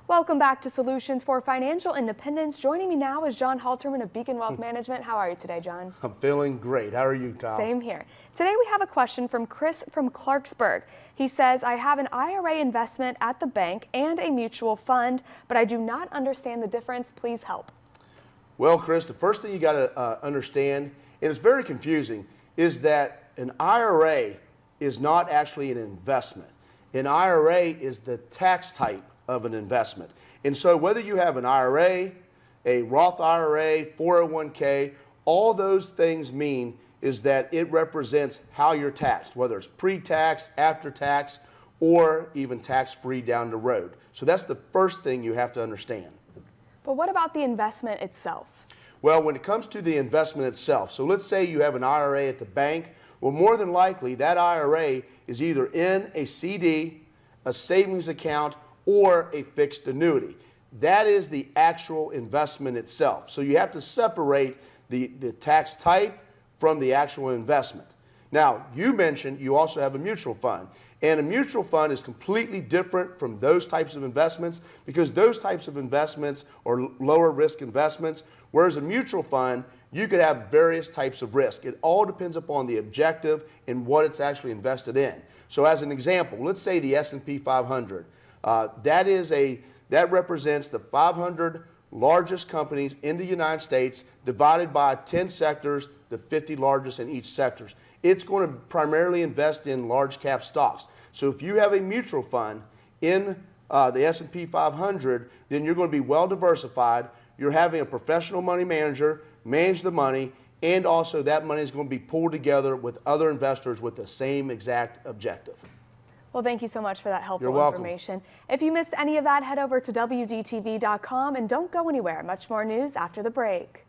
Welcome back to Solutions for Financial Independence. Joining me now is John Halterman of Beacon Wealth Management. How are you today, John? I'm feeling great. How are you, Kyle? Same here. Today we have a question from Chris from Clarksburg. He says, I have an IRA investment at the bank and a mutual fund, but I do not understand the difference. Please help. Well, Chris, the first thing you got to understand, and it's very confusing, is that an IRA is not actually an investment. An IRA is the tax type of an investment. And so whether you have an IRA, a Roth IRA, 401k, all those things mean is that it represents how you're taxed, whether it's pre-tax, after-tax, or even tax-free down the road. So that's the first thing you have to understand. But what about the investment itself? Well, when it comes to the investment itself, so let's say you have an IRA at the bank, well, more than likely that IRA is either in a CD, a savings account, or a fixed annuity. That is the actual investment itself. So you have to separate the tax type from the actual investment. Now, you mentioned you also have a mutual fund. And a mutual fund is completely different from those types of investments because those types of investments are lower risk investments, whereas a mutual fund, you could have various types of risk. It all depends upon the objective and what it's actually invested in. So as an example, let's say the S&P 500. That represents the 500 largest companies in the United States divided by 10 sectors, the 50 largest in each sector. It's going to primarily invest in large cap stocks. So if you have a mutual fund in the S&P 500, then you're going to be well diversified. You're having a professional money manager manage the money, and also that money is going to be pulled together with other investors with the same exact objective. Well, thank you so much for that helpful You're welcome. information. If you missed any of that, head over to WDTV.com and don't go anywhere. Much more news after the break.